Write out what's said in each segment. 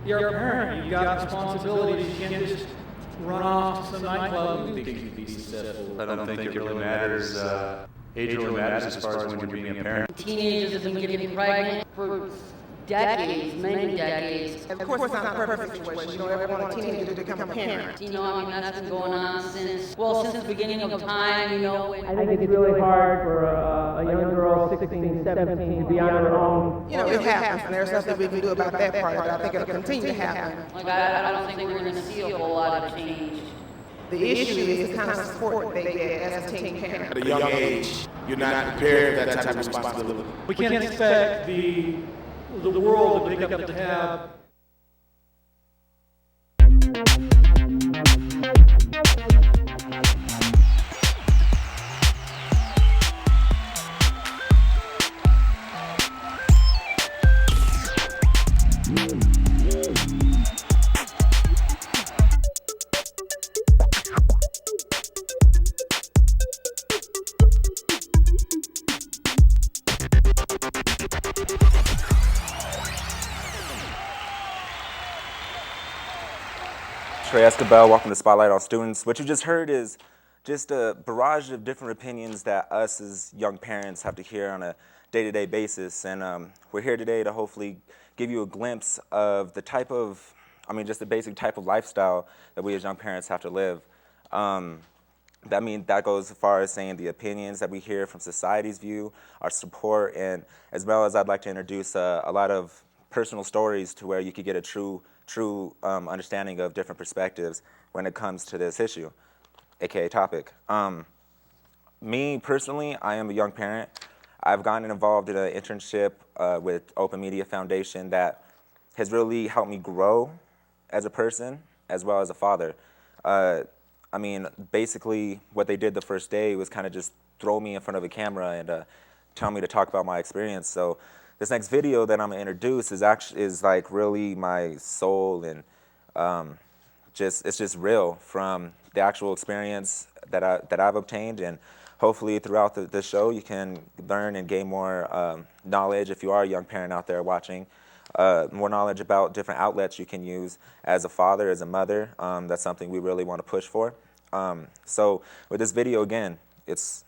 You're a parent. You've got responsibilities. You can't just run off to some nightclub and think you can be successful. I don't think it really matters. Age really matters as far as when you're being a parent. Teenagers have been getting pregnant for decades, many decades. Of course, it's not a perfect situation. You don't ever want a teenager to become a parent. You know, I mean, that's been going on since the beginning of time, you know. I think it's really hard for a young girl, 16, 17, to be on her own. You know, it happens, and there's nothing we can do about that part, but I think it'll continue to happen. Like, I don't think we're going to see a whole lot of change. The issue is the kind of support they get as a teen parent. At a young age, you're not prepared for that type of responsibility. We can't expect the world to pick up the tab. TeRay Esquibel, welcome to Spotlight on Students. What you just heard is just a barrage of different opinions that us as young parents have to hear on a day-to-day basis. And we're here today to hopefully give you a glimpse of the type of, just the basic type of lifestyle that we as young parents have to live. That goes as far as saying the opinions that we hear from society's view, our support, and as well as I'd like to introduce a lot of personal stories to where you could get a true understanding of different perspectives when it comes to this issue, aka topic. Me personally, I am a young parent. I've gotten involved in an internship with Open Media Foundation that has really helped me grow as a person as well as a father. Basically what they did the first day was kind of just throw me in front of a camera and tell me to talk about my experience. So this next video that I'm gonna introduce is like really my soul, and it's just real from the actual experience that I've obtained, and hopefully throughout the show you can learn and gain more knowledge if you are a young parent out there watching, more knowledge about different outlets you can use as a father, as a mother. That's something we really want to push for. So with this video, again, it's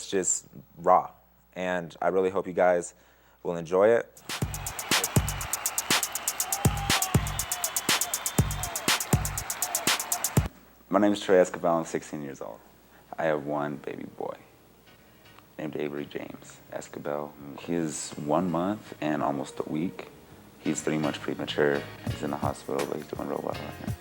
just raw, and I really hope you guys will enjoy it. My name is TeRay Esquibel. I'm 16 years old. I have one baby boy named Avery James Esquibel. He is 1 month and almost a week. He's 3 months premature. He's in the hospital, but he's doing real well right now.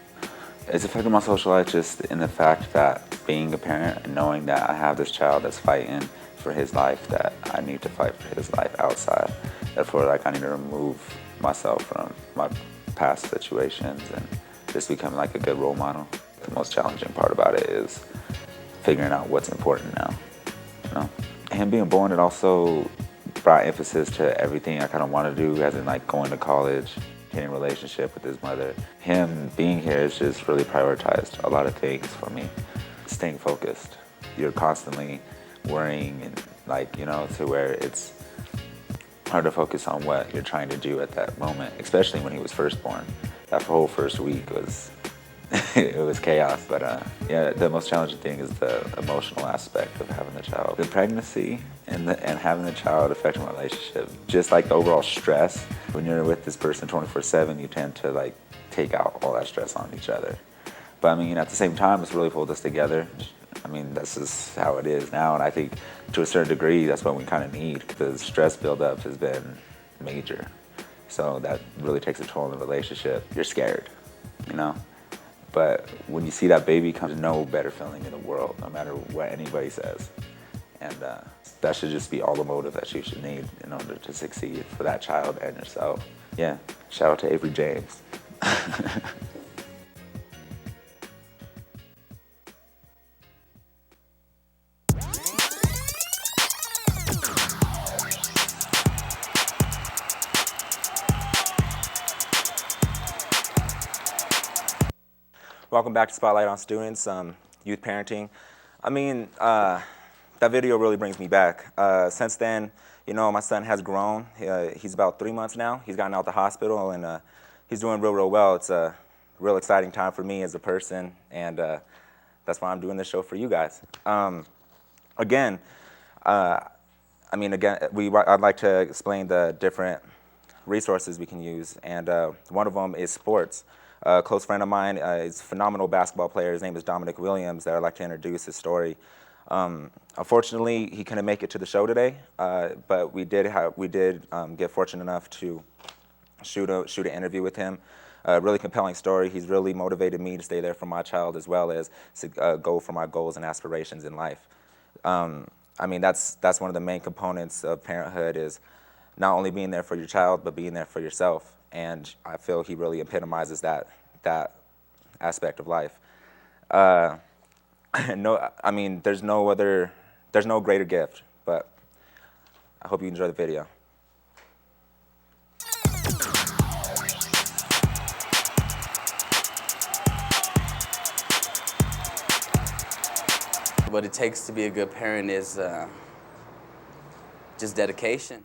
It's affected my social life just in the fact that being a parent and knowing that I have this child that's fighting for his life, that I need to fight for his life outside. Therefore, I need to remove myself from my past situations and just become like a good role model. The most challenging part about it is figuring out what's important now, you know? Him being born, it also brought emphasis to everything I kind of want to do, as in like going to college, getting a relationship with his mother. Him being here has just really prioritized a lot of things for me. Staying focused. You're constantly worrying and to where it's hard to focus on what you're trying to do at that moment, especially when he was first born. That whole first week was, it was chaos, but yeah, the most challenging thing is the emotional aspect of having the child. The pregnancy and having the child affecting my relationship, just like the overall stress. When you're with this person 24/7, you tend to take out all that stress on each other. But at the same time, it's really pulled us together. That's just how it is now, and I think to a certain degree, that's what we kind of need, because the stress buildup has been major. So that really takes a toll on the relationship. You're scared, But when you see that baby come, there's no better feeling in the world, no matter what anybody says. And that should just be all the motive that you should need in order to succeed for that child and yourself. Yeah, shout out to Avery James. Welcome back to Spotlight on Students, youth parenting. That video really brings me back. Since then, my son has grown. He's about 3 months now. He's gotten out the hospital, and he's doing real well. It's a real exciting time for me as a person, and that's why I'm doing this show for you guys. Again, I'd like to explain the different resources we can use, and one of them is sports. A close friend of mine is a phenomenal basketball player. His name is Dominic Williams, that I'd like to introduce his story. Unfortunately, he couldn't make it to the show today, but we did get fortunate enough to shoot an interview with him. A really compelling story. He's really motivated me to stay there for my child, as well as to go for my goals and aspirations in life. That's one of the main components of parenthood, is not only being there for your child, but being there for yourself. And I feel he really epitomizes that aspect of life. There's no greater gift, but I hope you enjoy the video. What it takes to be a good parent is just dedication.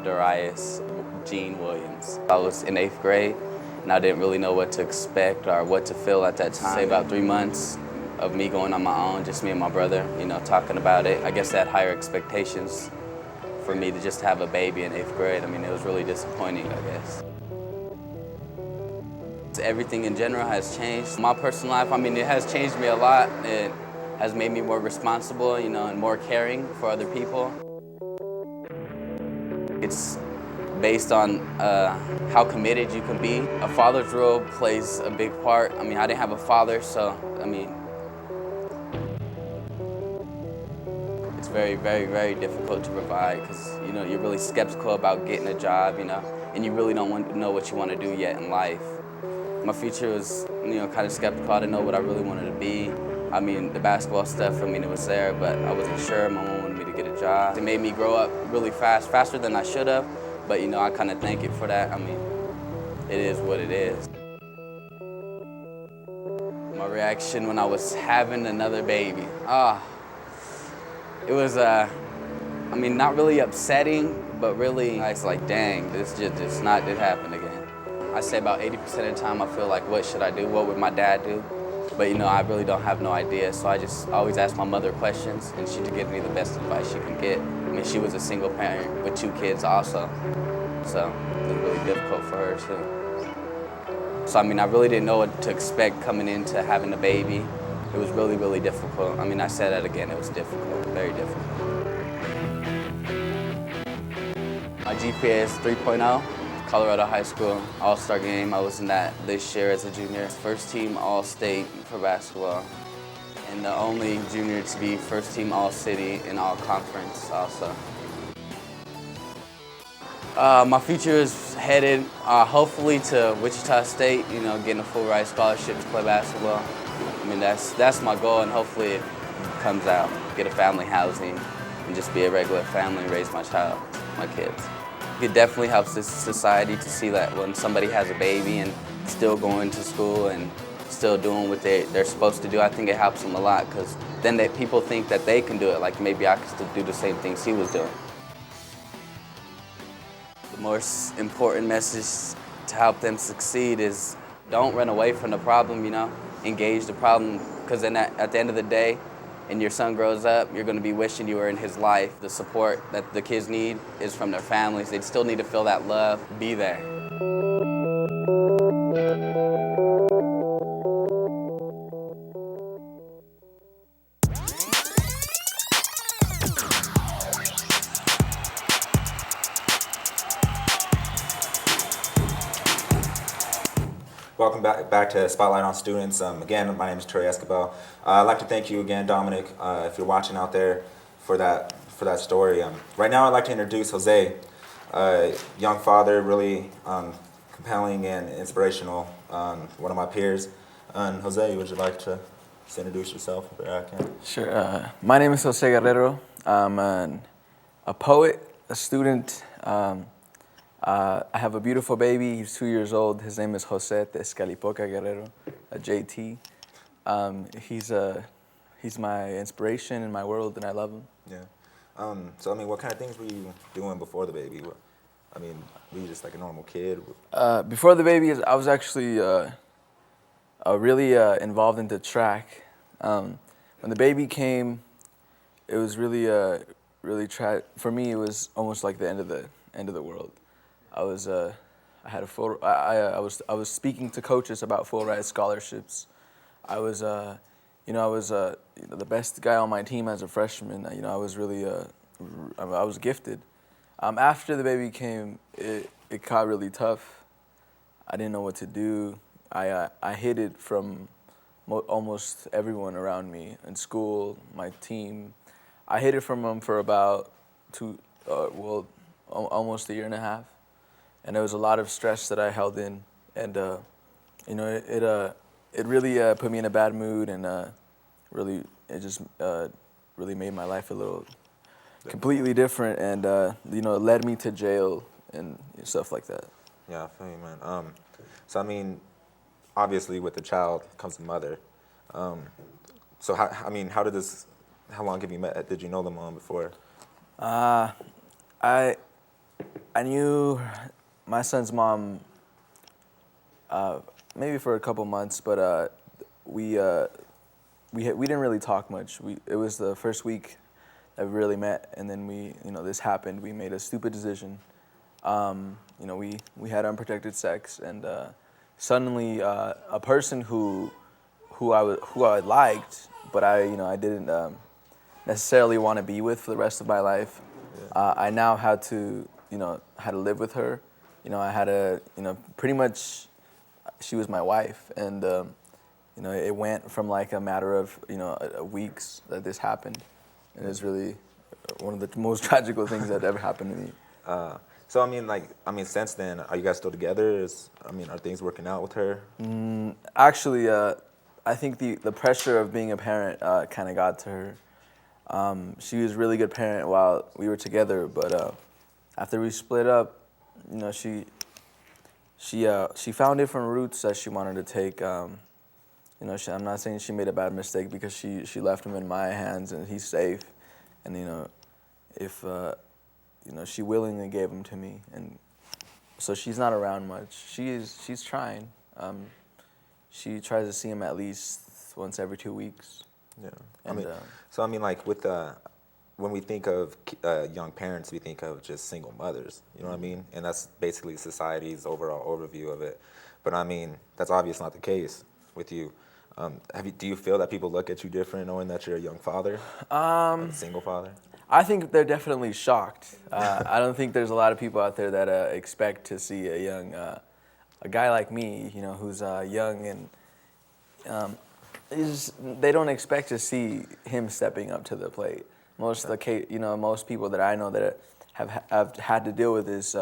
Darius Gene Williams. I was in 8th grade, and I didn't really know what to expect or what to feel at that time. Say about 3 months of me going on my own, just me and my brother, talking about it. I guess I had higher expectations for me to just have a baby in 8th grade. It was really disappointing, I guess. Everything in general has changed. My personal life, it has changed me a lot. It has made me more responsible, and more caring for other people. It's based on how committed you can be. A father's role plays a big part. I didn't have a father, so, it's very, very, very difficult to provide, because, you're really skeptical about getting a job, and you really don't know what you want to do yet in life. My future was, kind of skeptical. I didn't know what I really wanted to be. The basketball stuff, it was there, but I wasn't sure. My mom wanted me to get a job. It made me grow up really fast, faster than I should have, but, I kind of thank it for that. It is what it is. My reaction when I was having another baby, it was, not really upsetting, but really, it's like, dang, it happened again. I say about 80% of the time I feel like, what should I do? What would my dad do? But I really don't have no idea, so I just always ask my mother questions, and she gives me the best advice she can get. She was a single parent with 2 kids also, so it was really difficult for her too. So I really didn't know what to expect coming into having a baby. It was really, really difficult. I said that again, it was difficult, very difficult. My GPA is 3.0. Colorado High School All-Star game. I was in that this year as a junior. First team All-State for basketball. And the only junior to be first team All-City in All-Conference also. My future is headed hopefully to Wichita State, getting a full ride scholarship to play basketball. That's my goal, and hopefully it comes out. Get a family housing and just be a regular family and raise my child, my kids. It definitely helps this society to see that when somebody has a baby and still going to school and still doing what they're supposed to do, I think it helps them a lot, because then people think that they can do it, like maybe I can still do the same things he was doing. The most important message to help them succeed is don't run away from the problem, engage the problem, because then at the end of the day, and your son grows up, you're going to be wishing you were in his life. The support that the kids need is from their families. They still need to feel that love. Be there. Welcome back to Spotlight on Students. Again, my name is TeRay Esquibel. I'd like to thank you again, Dominic, if you're watching out there, for that story. Right now, I'd like to introduce Jose, young father, really compelling and inspirational, one of my peers. And Jose, would you like to introduce yourself? Sure. My name is Jose Guerrero. I'm a poet, a student. I have a beautiful baby. He's 2 years old. His name is Jose Escalipoca Guerrero, a JT. He's my inspiration in my world, and I love him. Yeah. So, what kind of things were you doing before the baby? I mean, were you just like a normal kid? Before the baby, I was actually really involved into track. When the baby came, it was really, for me, it was almost like the end of the world. I was speaking to coaches about full ride scholarships. I was the best guy on my team as a freshman. I was really, I was gifted. After the baby came, it got really tough. I didn't know what to do. I hid it from almost everyone around me in school, my team. I hid it from them for about almost a year and a half. And there was a lot of stress that I held in, and it really put me in a bad mood, and really made my life a little completely different, and it led me to jail and stuff like that. Yeah, I feel you, man. So I mean, obviously with the child comes the mother. So how long have you met? Did you know the mom before? I knew my son's mom maybe for a couple months, but we didn't really talk much. It was the first week that we really met, and then this happened. We made a stupid decision. We had unprotected sex, and suddenly a person who I liked, but I didn't necessarily want to be with for the rest of my life. Yeah. I now had to live with her. I had to pretty much, she was my wife, and it went from like a matter of weeks that this happened, and it's really one of the most tragical things that ever happened to me. So since then, are you guys still together? Are things working out with her? Actually, I think the pressure of being a parent kind of got to her. She was a really good parent while we were together, but after we split up, she found different routes that she wanted to take. I'm not saying she made a bad mistake, because she left him in my hands and he's safe, and if she willingly gave him to me, and so she's not around much. She's trying. She tries to see him at least once every 2 weeks. Yeah. And, when we think of young parents, we think of just single mothers, you know what I mean? And that's basically society's overall overview of it. But that's obviously not the case with you. Do you feel that people look at you different knowing that you're a young father, a single father? I think they're definitely shocked. I don't think there's a lot of people out there that expect to see a guy like me, who's young, and they don't expect to see him stepping up to the plate. Most people that I know that have had to deal with this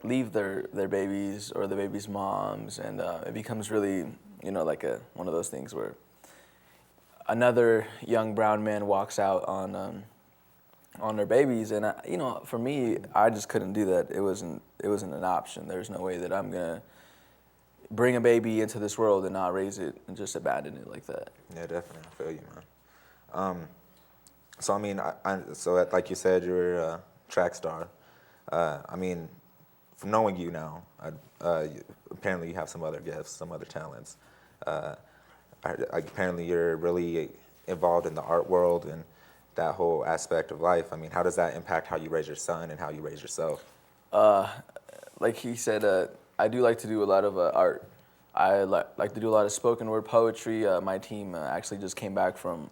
leave their babies or the baby's moms, and it becomes really like one of those things where another young brown man walks out on their babies, and for me, I just couldn't do that. It wasn't an option. There's no way that I'm gonna bring a baby into this world and not raise it and just abandon it like that. Yeah, definitely. I feel you, man. So like you said, you're a track star. From knowing you now, apparently you have some other gifts, some other talents. Apparently you're really involved in the art world and that whole aspect of life. How does that impact how you raise your son and how you raise yourself? Like he said, I do like to do a lot of art. I like to do a lot of spoken word poetry. My team actually just came back from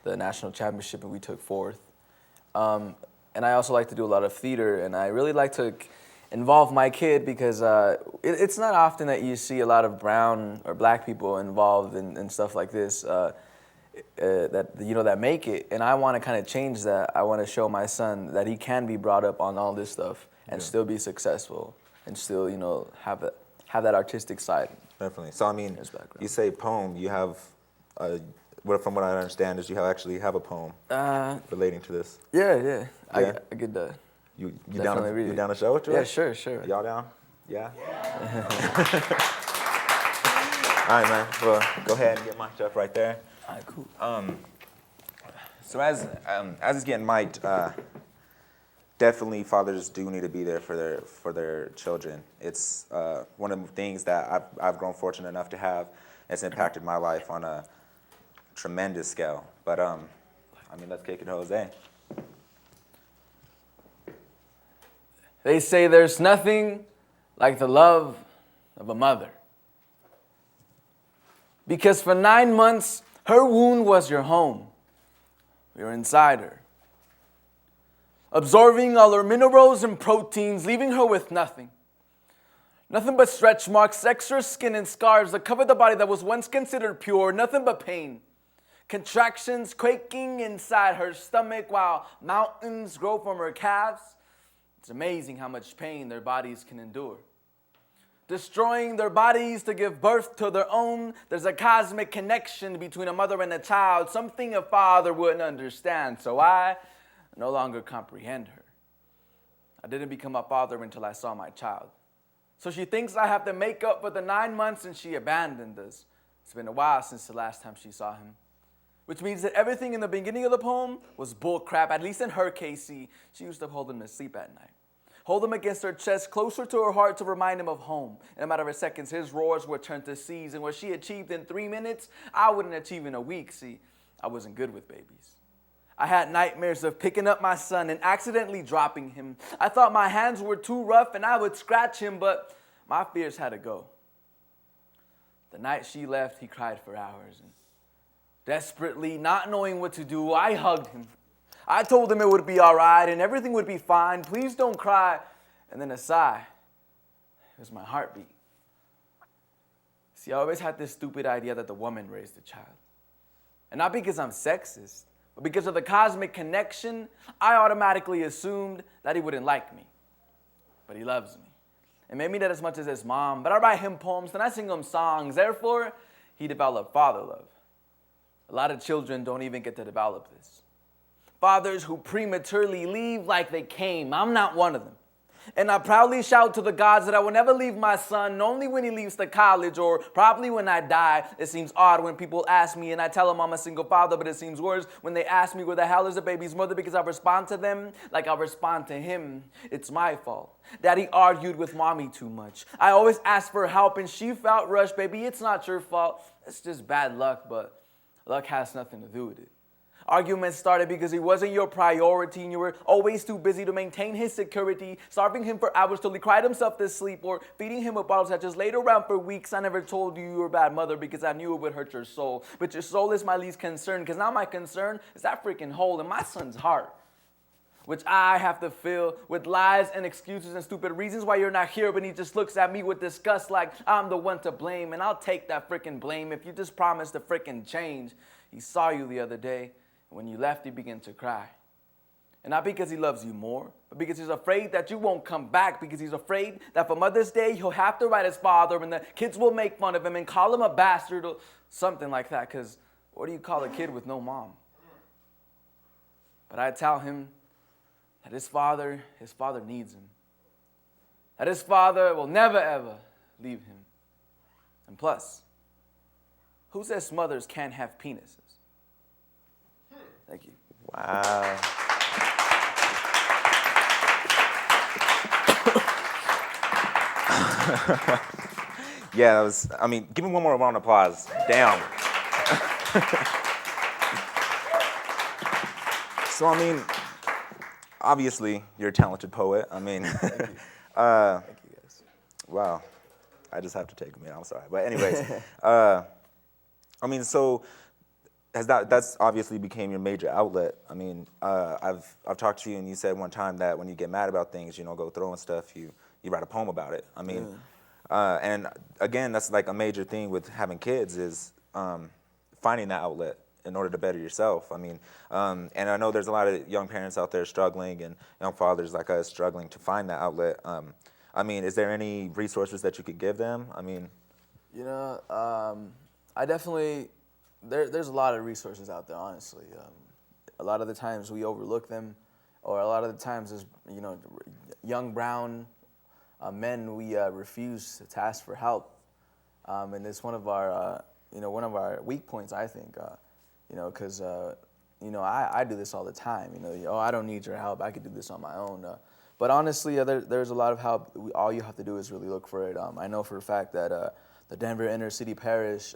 the national championship, and we took 4th. And I also like to do a lot of theater, and I really like to involve my kid, because it's not often that you see a lot of brown or black people involved in stuff like this that make it. And I want to kind of change that. I want to show my son that he can be brought up on all this stuff and still be successful and still have that artistic side. Definitely. So you say poem. You have from what I understand is you actually have a poem relating to this. Yeah. I could. You definitely down to show it to us? Yeah, sure. Y'all down? Yeah. All right, man. Well, go ahead and get mic'd up right there. All right, cool. So as it's getting mic'd, definitely fathers do need to be there for their children. It's one of the things that I've grown fortunate enough to have. It's impacted my life on a tremendous scale. But I mean, let's kick it, Jose. They say there's nothing like the love of a mother. Because for 9 months, her wound was your home. You're inside her, absorbing all her minerals and proteins, leaving her with nothing. Nothing but stretch marks, extra skin and scars that covered the body that was once considered pure. Nothing but pain. Contractions quaking inside her stomach while mountains grow from her calves. It's amazing how much pain their bodies can endure. Destroying their bodies to give birth to their own. There's a cosmic connection between a mother and a child, something a father wouldn't understand. So I no longer comprehend her. I didn't become a father until I saw my child. So she thinks I have to make up for the 9 months and she abandoned us. It's been a while since the last time she saw him. Which means that everything in the beginning of the poem was bull crap, at least in her case. She used to hold him to sleep at night. Hold him against her chest, closer to her heart to remind him of home. In a matter of seconds, his roars would turn to seas, and what she achieved in 3 minutes, I wouldn't achieve in a week. See, I wasn't good with babies. I had nightmares of picking up my son and accidentally dropping him. I thought my hands were too rough and I would scratch him, but my fears had to go. The night she left, he cried for hours. And desperately, not knowing what to do, I hugged him. I told him it would be all right and everything would be fine. Please don't cry. And then a sigh. It was my heartbeat. See, I always had this stupid idea that the woman raised the child. And not because I'm sexist, but because of the cosmic connection, I automatically assumed that he wouldn't like me. But he loves me. And maybe not as much as his mom, but I write him poems and I sing him songs. Therefore, he developed father love. A lot of children don't even get to develop this. Fathers who prematurely leave like they came. I'm not one of them. And I proudly shout to the gods that I will never leave my son, only when he leaves to college or probably when I die. It seems odd when people ask me and I tell them I'm a single father, but it seems worse when they ask me where the hell is the baby's mother, because I respond to them like I respond to him. It's my fault. Daddy argued with mommy too much. I always asked for help and she felt rushed. Baby, it's not your fault. It's just bad luck, but luck has nothing to do with it. Arguments started because he wasn't your priority and you were always too busy to maintain his security, starving him for hours till he cried himself to sleep, or feeding him with bottles that just laid around for weeks. I never told you were a bad mother because I knew it would hurt your soul. But your soul is my least concern, because now my concern is that freaking hole in my son's heart, which I have to fill with lies and excuses and stupid reasons why you're not here. But he just looks at me with disgust like I'm the one to blame, and I'll take that freaking blame if you just promise to freaking change. He saw you the other day. When you left, he began to cry. And not because he loves you more, but because he's afraid that you won't come back, because he's afraid that for Mother's Day, he'll have to write his father and the kids will make fun of him and call him a bastard or something like that, because what do you call a kid with no mom? But I tell him that his father needs him. That his father will never, ever leave him. And plus, who says mothers can't have penises? Thank you. Wow. Yeah, that was, I mean, give me one more round of applause. Damn. So, I mean, obviously, you're a talented poet. I mean, Thank you. Thank you, guys. Wow. I just have to take a minute. I'm sorry. But anyways, I mean, so that's obviously became your major outlet. I mean, I've talked to you and you said one time that when you get mad about things, you know, go throwing stuff, you write a poem about it. I mean, and again, that's like a major thing with having kids is finding that outlet in order to better yourself. I mean, and I know there's a lot of young parents out there struggling and young fathers like us struggling to find that outlet. I mean, is there any resources that you could give them? I mean, you know, I definitely. There's a lot of resources out there, honestly. A lot of the times we overlook them, or a lot of the times as, you know, young brown men, we refuse to ask for help. And it's one of our, you know, one of our weak points, I think, you know, because I do this all the time. Oh, I don't need your help. I could do this on my own. But honestly, there's a lot of help. All you have to do is really look for it. I know for a fact that the Denver Inner City Parish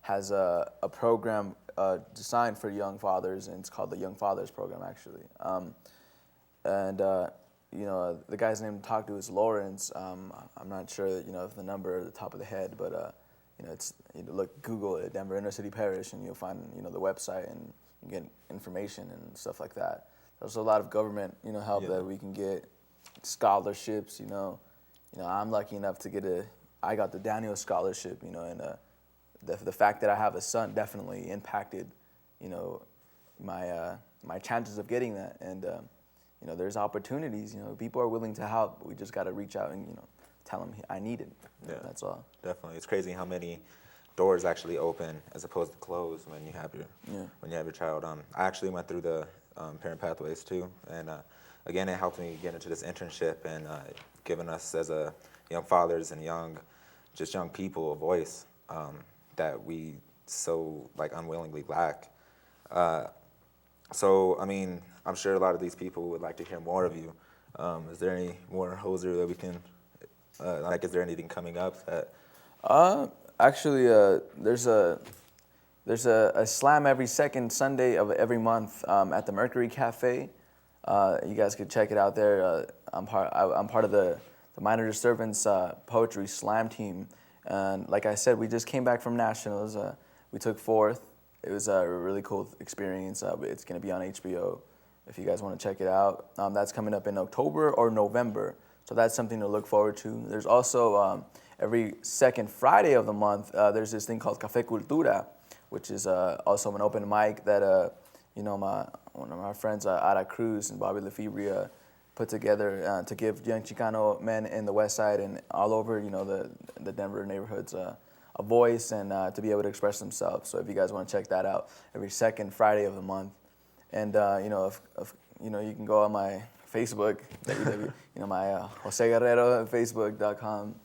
has a program designed for young fathers, and it's called the Young Fathers Program, actually. The guy's name to talk to is Lawrence. I'm not sure if the number at the top of the head, but Google it, Denver Inner City Parish, and you'll find the website and you get information and stuff like that. There's a lot of government help that we can get, scholarships. I'm lucky enough to I got the Daniel Scholarship. And the fact that I have a son definitely impacted my chances of getting that. And there's opportunities. People are willing to help. We just got to reach out and tell them I need it. Yeah, that's all. Definitely, it's crazy how many doors actually open as opposed to close when you have your child. I actually went through the parent pathways too, and again, it helped me get into this internship and giving us as young fathers and young people a voice that we so unwillingly lack. So I mean, I'm sure a lot of these people would like to hear more of you. Is there any more, Hoser, that we can is there anything coming up that? Actually, there's a slam every second Sunday of every month at the Mercury Cafe. You guys could check it out there. I'm part of the Minor Disturbance Poetry Slam team, and like I said, we just came back from nationals. We took fourth. It was a really cool experience. It's going to be on HBO if you guys want to check it out. That's coming up in October or November, so that's something to look forward to. There's also every second Friday of the month, there's this thing called Café Cultura, which is also an open mic that one of my friends, Ara Cruz and Bobby Lefebvre, put together to give young Chicano men in the West Side and all over the Denver neighborhoods a voice and to be able to express themselves. So if you guys want to check that out, every second Friday of the month, and you can go on my Facebook, my Jose Guerrero, Facebook.com.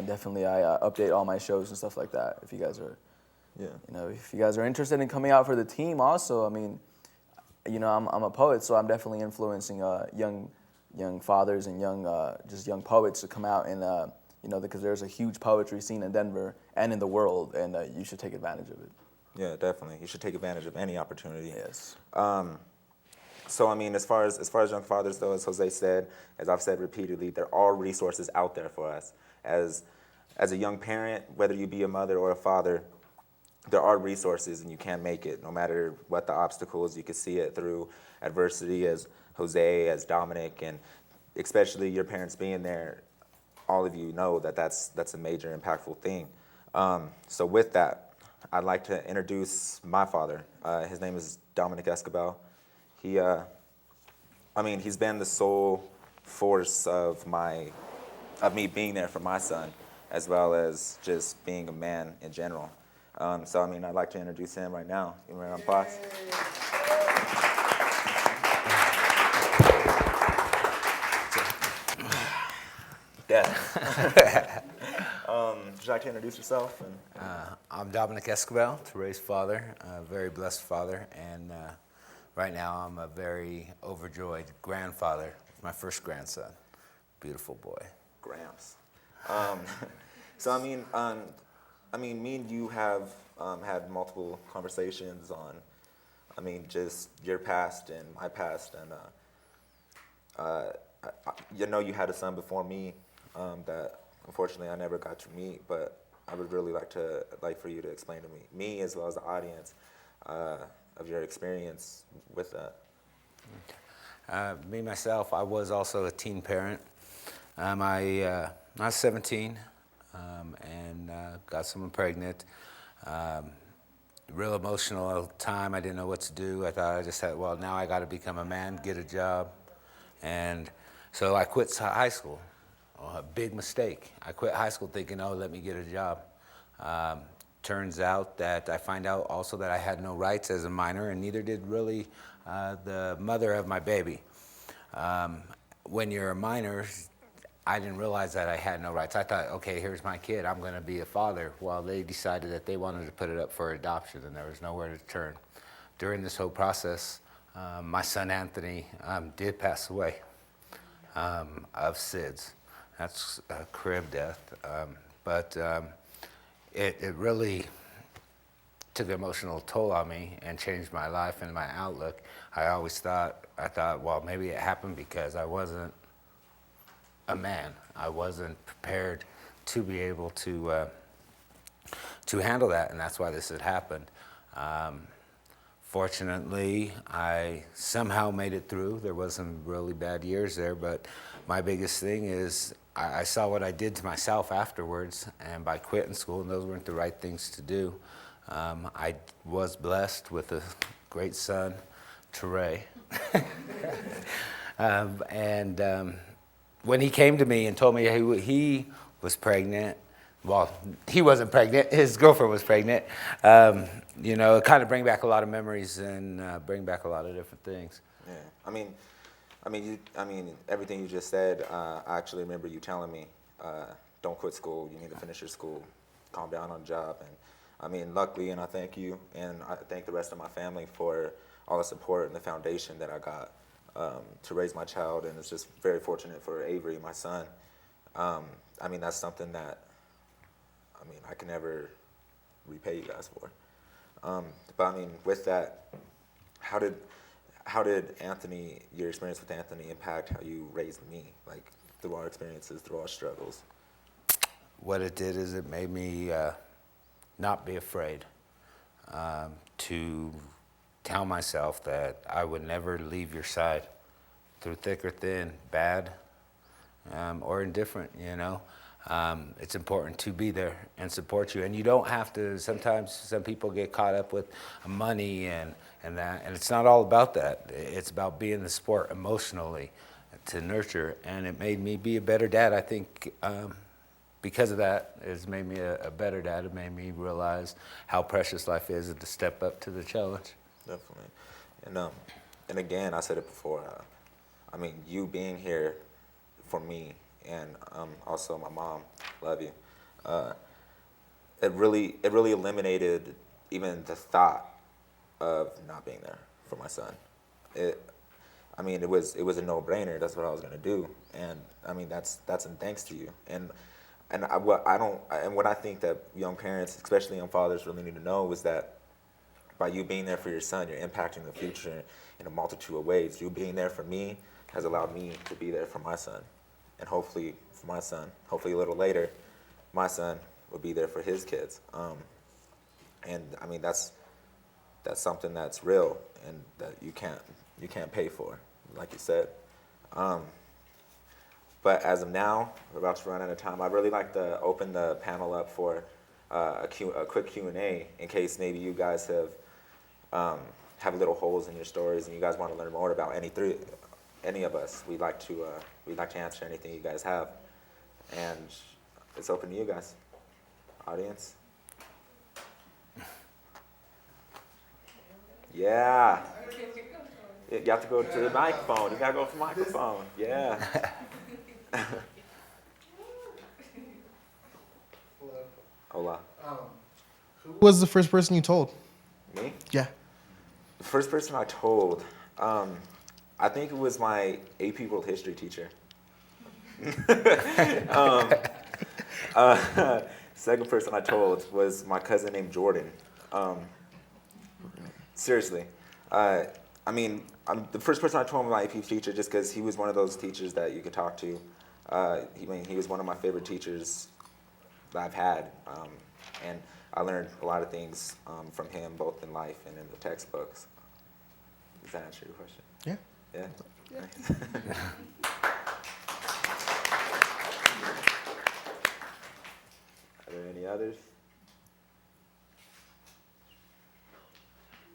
Definitely, I update all my shows and stuff like that. If you guys are, if you guys are interested in coming out for the team, also, I mean, I'm a poet, so I'm definitely influencing young fathers and young poets to come out and because there's a huge poetry scene in Denver and in the world, and you should take advantage of it. Yeah, definitely. You should take advantage of any opportunity. Yes. So I mean, as far as young fathers, though, as Jose said, as I've said repeatedly, there are resources out there for us. As a young parent, whether you be a mother or a father, there are resources, and you can make it, no matter what the obstacles. You can see it through adversity, as Jose, as Dominic, and especially your parents being there. All of you know that's a major, impactful thing. So with that, I'd like to introduce my father. His name is Dominic Esquibel. He's been the sole force of me being there for my son, as well as just being a man in general. I'd like to introduce him right now. Give me a round of applause. Yeah. Would you like to introduce yourself? I'm Dominic Esquibel, TeRay's father, a very blessed father, and right now I'm a very overjoyed grandfather, my first grandson. Beautiful boy. Gramps. Me and you have had multiple conversations on, just your past and my past, and you had a son before me that unfortunately I never got to meet, but I would really like for you to explain to me as well as the audience, of your experience with that. Me, myself, I was also a teen parent. I was 17 and got someone pregnant. Real emotional time. I didn't know what to do. I thought I just had, now I got to become a man, get a job. And so I quit high school. A big mistake. I quit high school thinking, let me get a job. Turns out that I find out also that I had no rights as a minor, and neither did really the mother of my baby. When you're a minor, I didn't realize that I had no rights. I thought, okay, here's my kid, I'm going to be a father. Well, they decided that they wanted to put it up for adoption, and there was nowhere to turn. during this whole process, my son Anthony did pass away of SIDS. That's a crib death. But it really took an emotional toll on me and changed my life and my outlook. I thought, well, maybe it happened because I wasn't a man. I wasn't prepared to be able to handle that, and that's why this had happened. Fortunately, I somehow made it through. There was some really bad years there, but my biggest thing is I saw what I did to myself afterwards, and by quitting school, and those weren't the right things to do. I was blessed with a great son, TeRay. When he came to me and told me he was pregnant, well, he wasn't pregnant, his girlfriend was pregnant, you know, it kind of bring back a lot of memories and bring back a lot of different things. Yeah, I mean, everything you just said, I actually remember you telling me, don't quit school, you need to finish your school, calm down on the job. And I mean, luckily, and I thank you, and I thank the rest of my family for all the support and the foundation that I got to raise my child, and it's just very fortunate for Avery, my son. I mean, that's something that, I mean, I can never repay you guys for. But I mean, with that, how did Anthony, your experience with Anthony, impact how you raised me, like through our experiences, through our struggles? What it did is it made me not be afraid to tell myself that I would never leave your side through thick or thin, bad or indifferent, you know. It's important to be there and support you. And you don't have to, sometimes some people get caught up with money and that, and it's not all about that. It's about being the support emotionally to nurture, and it made me be a better dad. I think because of that, it's made me a better dad. It made me realize how precious life is and to step up to the challenge. Definitely. And again, I said it before, I mean, you being here for me, and also my mom, love you, it really eliminated even the thought of not being there for my son. I mean, it was a no-brainer. That's what I was gonna do, and I mean, that's in thanks to you. And what I think that young parents, especially young fathers, really need to know is that by you being there for your son, you're impacting the future in a multitude of ways. You being there for me has allowed me to be there for my son, and hopefully for my son, hopefully a little later, my son will be there for his kids. And I mean, that's something that's real and that you can't pay for, like you said. But as of now, we're about to run out of time. I'd really like to open the panel up for a quick Q&A in case maybe you guys have little holes in your stories and you guys want to learn more about any of us. We'd like to answer anything you guys have, and it's open to you guys, audience. Yeah. You have to go to the microphone. You gotta go for the microphone. Yeah. Hola. Who was the first person you told? Me? Yeah. The first person I told, I think it was my AP World History teacher. Second person I told was my cousin named Jordan. Seriously. I mean, the first person I told was my AP teacher just because he was one of those teachers that you could talk to. He was one of my favorite teachers that I've had. And I learned a lot of things from him, both in life and in the textbooks. Does that answer your question? Yeah. Yeah? Are there any others?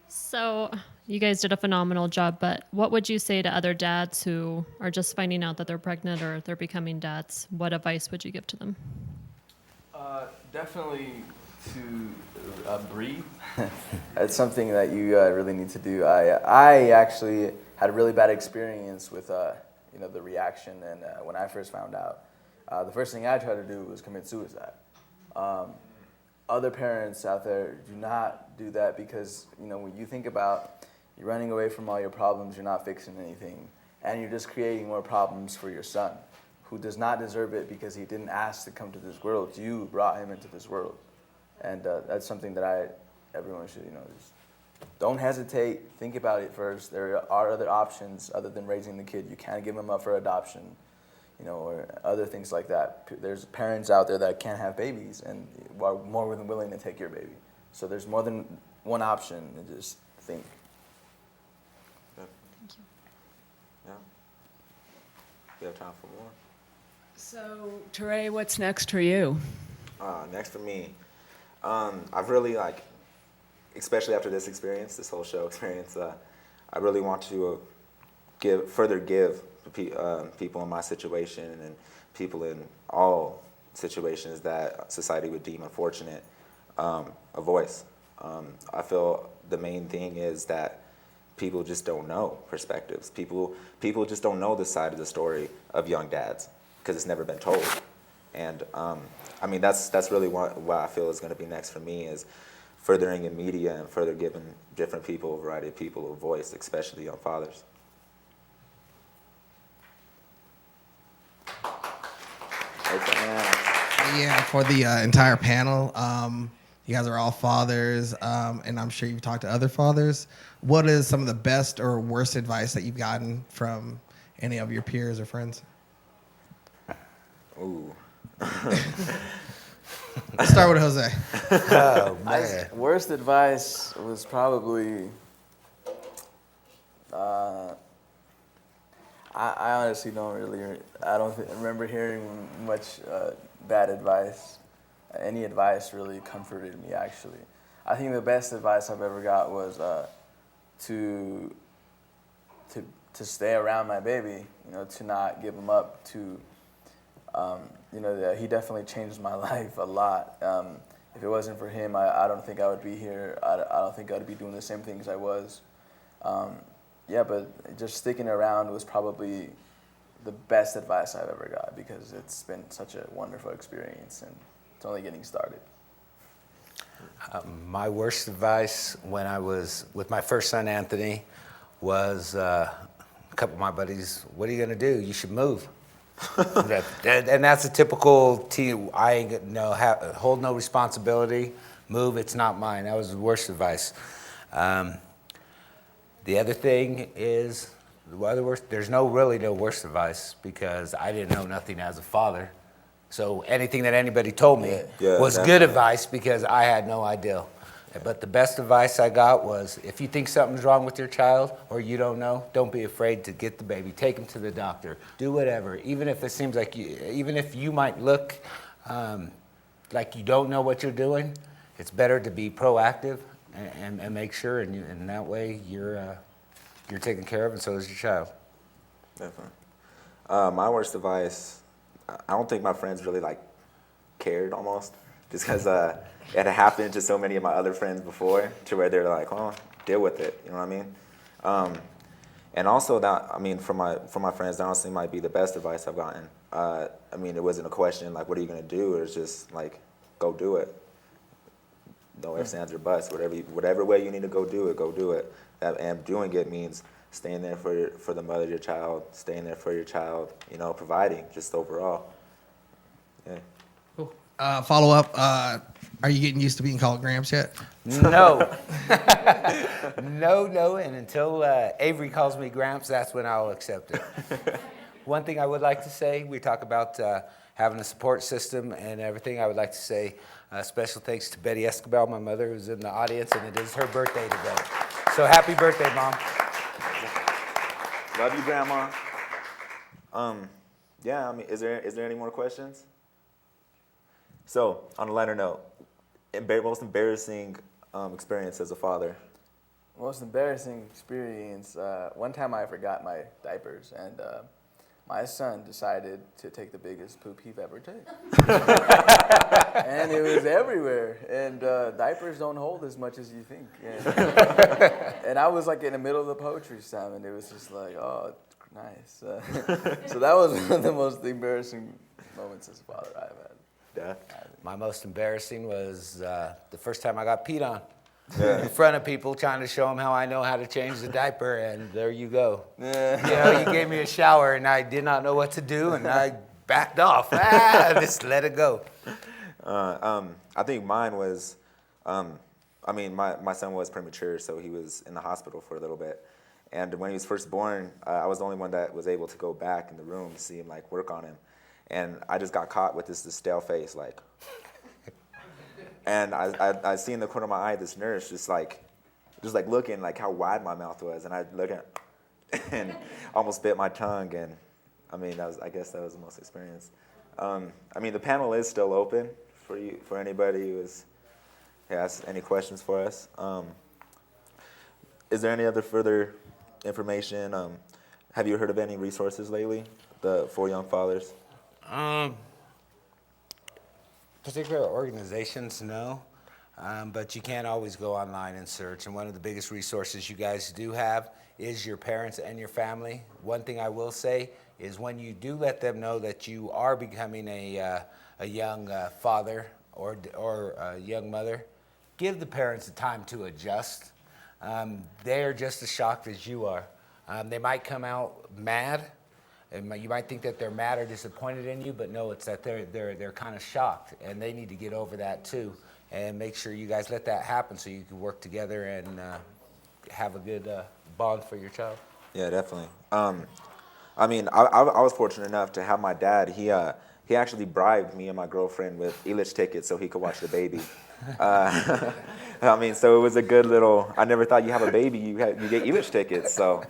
So you guys did a phenomenal job, but what would you say to other dads who are just finding out that they're pregnant or they're becoming dads? What advice would you give to them? Definitely to breathe. It's something that you really need to do. I actually had a really bad experience with the reaction, and when I first found out, the first thing I tried to do was commit suicide. other parents out there, do not do that, because when you think about you're running away from all your problems, you're not fixing anything, and you're just creating more problems for your son, who does not deserve it because he didn't ask to come to this world. You brought him into this world, and that's something that everyone should just don't hesitate. Think about it first. There are other options other than raising the kid. You can't give him up for adoption, or other things like that. There's parents out there that can't have babies and are more than willing to take your baby. So there's more than one option, and just think. Thank you. Yeah. We have time for more. So, TeRay, what's next for you? Next for me, I've really especially after this experience, this whole show experience, I really want to further give people in my situation and people in all situations that society would deem unfortunate a voice. I feel the main thing is that people just don't know perspectives. People just don't know the side of the story of young dads because it's never been told. And I mean, that's really what I feel is going to be next for me, is furthering in media and further giving different people, a variety of people, a voice, especially young fathers. Yeah, for the entire panel, you guys are all fathers, and I'm sure you've talked to other fathers. What is some of the best or worst advice that you've gotten from any of your peers or friends? Ooh. Let's start with Jose. Oh, man. Worst advice was probably, I honestly don't remember hearing much bad advice. Any advice really comforted me, actually. I think the best advice I've ever got was to stay around my baby, to not give him up, he definitely changed my life a lot. If it wasn't for him, I don't think I would be here. I don't think I'd be doing the same things I was. But just sticking around was probably the best advice I've ever got, because it's been such a wonderful experience and it's only getting started. My worst advice when I was with my first son, Anthony, was a couple of my buddies, what are you going to do? You should move. And that's a typical I ain't hold no responsibility, move, it's not mine. That was the worst advice. The other thing is, there's really no worst advice, because I didn't know nothing as a father. So anything that anybody told me was good advice, because I had no idea. But the best advice I got was, if you think something's wrong with your child or you don't know, don't be afraid to get the baby. Take him to the doctor. Do whatever. Even if it seems like even if you might look like you don't know what you're doing, it's better to be proactive and make sure, and that way you're taken care of, and so is your child. Definitely. My worst advice, I don't think my friends really cared almost, just because it had happened to so many of my other friends before, to where they're like, "Oh, deal with it." You know what I mean? And also that, for my friends, that honestly might be the best advice I've gotten. It wasn't a question like, "What are you gonna do?" It was just like, "Go do it." No ifs, ands, or buts. Whatever way you need to go do it. And doing it means staying there for the mother of your child, staying there for your child. Providing just overall. Yeah. Cool. Follow up. Are you getting used to being called Gramps yet? No. No. And until Avery calls me Gramps, that's when I'll accept it. One thing I would like to say, we talk about having a support system and everything. I would like to say special thanks to Betty Esquibel, my mother, who's in the audience, and it is her birthday today. So happy birthday, Mom. Love you, Grandma. Is there any more questions? So, on a lighter note, most embarrassing experience as a father? Most embarrassing experience, one time I forgot my diapers, and my son decided to take the biggest poop he've ever taken. And it was everywhere, and diapers don't hold as much as you think. And I was in the middle of the poetry slam, and it was just like, oh, nice. So that was one of the most embarrassing moments as a father I've had. Yeah. My most embarrassing was the first time I got peed on. In front of people, trying to show them how I know how to change the diaper, and there you go. You gave me a shower, and I did not know what to do, and I backed off. Just let it go. I think mine was, my son was premature, so he was in the hospital for a little bit. And when he was first born, I was the only one that was able to go back in the room to see him, work on him. And I just got caught with this stale face, and I see in the corner of my eye this nurse just looking how wide my mouth was, and I look at and almost bit my tongue, and I guess that was the most experience. The panel is still open for anybody who has any questions for us. Is there any other further information? Have you heard of any resources lately, for young fathers? Particular organizations, no. But you can't always go online and search. And one of the biggest resources you guys do have is your parents and your family. One thing I will say is when you do let them know that you are becoming a young father or a young mother, give the parents the time to adjust. They're just as shocked as you are. They might come out mad. You might think that they're mad or disappointed in you, but no, it's that they're kind of shocked, and they need to get over that too, and make sure you guys let that happen so you can work together and have a good bond for your child. Yeah, definitely. I was fortunate enough to have my dad. He actually bribed me and my girlfriend with Elitch tickets so he could watch the baby. So it was a good little. I never thought you have a baby, you get Elitch tickets. So.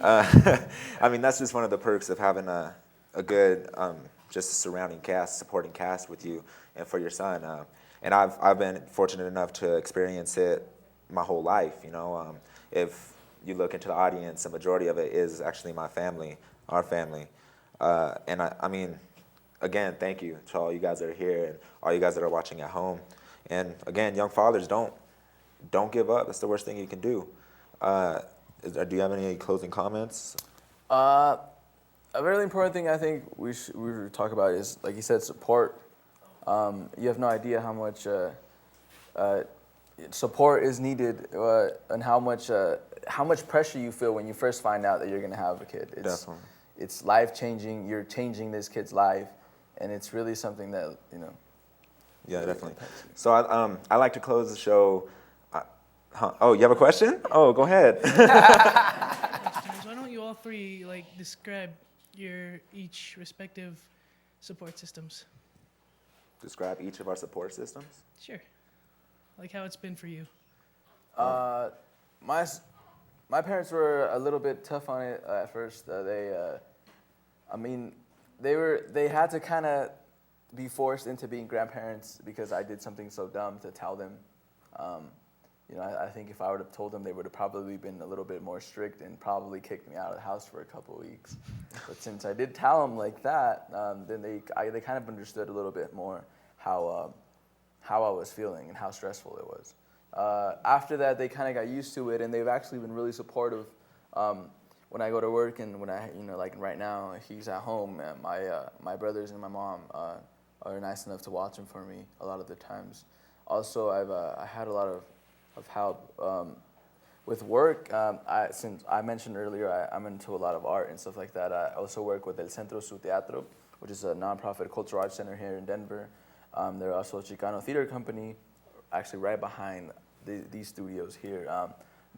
That's just one of the perks of having a good, just a surrounding cast, supporting cast with you and for your son. And I've been fortunate enough to experience it my whole life. If you look into the audience, the majority of it is actually my family, our family. Again, thank you to all you guys that are here and all you guys that are watching at home. And again, young fathers, don't give up. That's the worst thing you can do. Do you have any closing comments? A really important thing I think we should talk about is, like you said, support. You have no idea how much support is needed and how much pressure you feel when you first find out that you're going to have a kid. Definitely. It's life-changing. You're changing this kid's life, and it's really something that, Yeah, definitely. So I like to close the show. Oh, you have a question? Oh, go ahead. Why don't you all three describe your each respective support systems? Describe each of our support systems? Sure. How it's been for you. My parents were a little bit tough on it at first. They had to kind of be forced into being grandparents because I did something so dumb to tell them. I think if I would have told them, they would have probably been a little bit more strict and probably kicked me out of the house for a couple of weeks. But since I did tell them like that, then they kind of understood a little bit more how I was feeling and how stressful it was. After that, they kind of got used to it, and they've actually been really supportive. When I go to work and when right now, he's at home, and my brothers and my mom are nice enough to watch him for me a lot of the times. Also, I had a lot of help with work. Since I mentioned earlier, I'm into a lot of art and stuff like that. I also work with El Centro Su Teatro, which is a nonprofit cultural arts center here in Denver. They're also a Chicano theater company, actually right behind these studios here.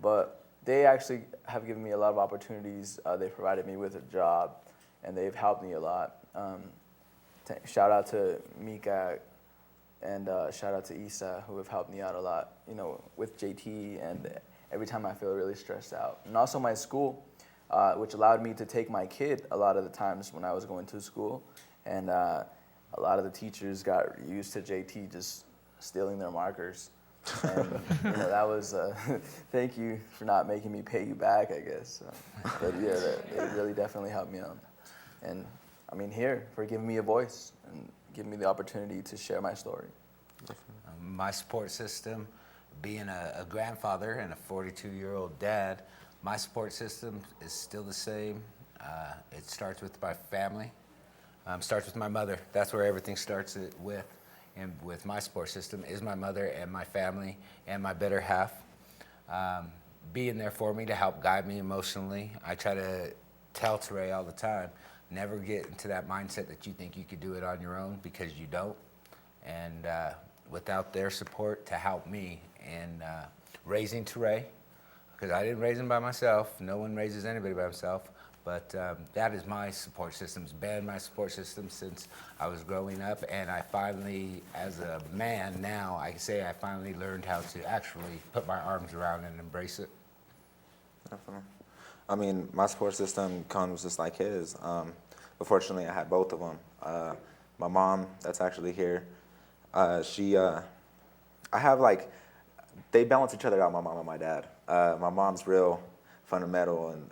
But they actually have given me a lot of opportunities. They provided me with a job, and they've helped me a lot. Shout out to Mika and shout out to Isa, who have helped me out a lot, with JT, and every time I feel really stressed out. And also my school, which allowed me to take my kid a lot of the times when I was going to school. And a lot of the teachers got used to JT just stealing their markers. And that was, thank you for not making me pay you back, I guess. But yeah, it really definitely helped me out. And here for giving me a voice and giving me the opportunity to share my story. My support system, being a grandfather and a 42-year-old dad, my support system is still the same. It starts with my family. Starts with my mother. That's where everything starts with. and with my support system is my mother and my family and my better half. Being there for me to help guide me emotionally. I try to tell TeRay all the time, never get into that mindset that you think you could do it on your own, because you don't. And without their support to help me in raising TeRay, because I didn't raise him by myself, no one raises anybody by himself, but that is my support system. It's been my support system since I was growing up, and I finally, as a man now, I can say I finally learned how to actually put my arms around and embrace it. Definitely. I mean, my support system comes just like his. But fortunately, I had both of them. My mom, that's actually here, I have like, they balance each other out, my mom and my dad. My mom's real fundamental and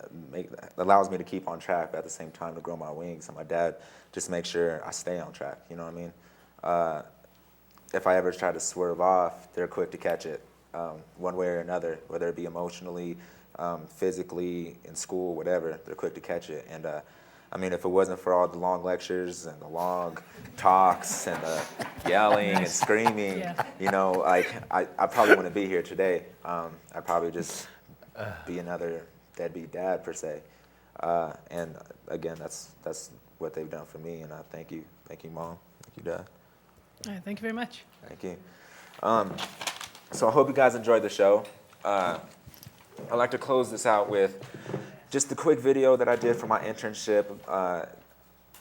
allows me to keep on track, but at the same time to grow my wings. And my dad just makes sure I stay on track, you know what I mean? If I ever try to swerve off, they're quick to catch it, one way or another, whether it be emotionally, physically, in school, whatever, they're quick to catch it. And I mean, if it wasn't for all the long lectures and the long talks and the yelling and screaming, you know, like I probably wouldn't be here today. I'd probably just be another deadbeat dad per se. And again, that's what they've done for me. And I thank you, Mom, thank you, Dad. All right, thank you very much. Thank you. So I hope you guys enjoyed the show. I'd like to close this out with just a quick video that I did for my internship.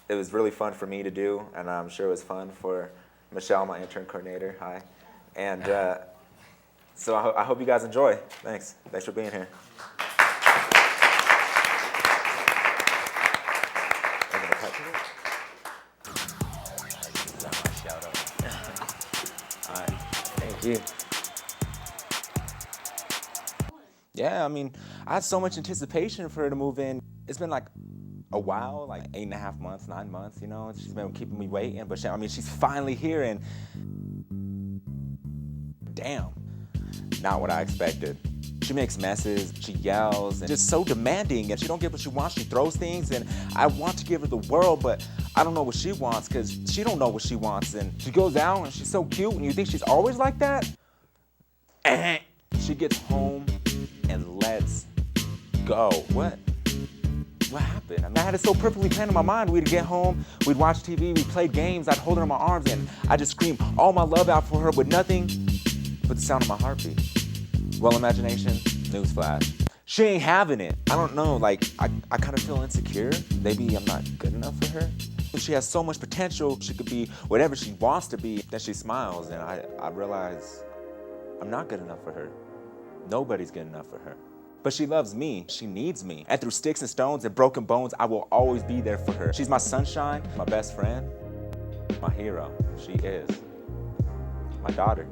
It was really fun for me to do, and I'm sure it was fun for Michelle, my intern coordinator. Hi. And so I hope you guys enjoy. Thanks for being here. All right. Thank you. Yeah, I mean, I had so much anticipation for her to move in. It's been like a while, like 8.5 months, 9 months, you know. She's been keeping me waiting, but I mean, she's finally here, and damn, not what I expected. She makes messes, she yells, and just so demanding, and she don't get what she wants, she throws things, and I want to give her the world, but I don't know what she wants, because she don't know what she wants, and she goes out, and she's so cute, and you think she's always like that? She gets home and lets go. What happened? I mean, I had it so perfectly planned in my mind. We'd get home, we'd watch TV, we played games, I'd hold her in my arms, and I'd just scream all my love out for her with nothing but the sound of my heartbeat. Well, imagination, newsflash. She ain't having it. I don't know, like, I kind of feel insecure. Maybe I'm not good enough for her. She has so much potential. She could be whatever she wants to be. Then she smiles, and I realize I'm not good enough for her. Nobody's good enough for her. But she loves me, she needs me. And through sticks and stones and broken bones, I will always be there for her. She's my sunshine, my best friend, my hero. She is my daughter.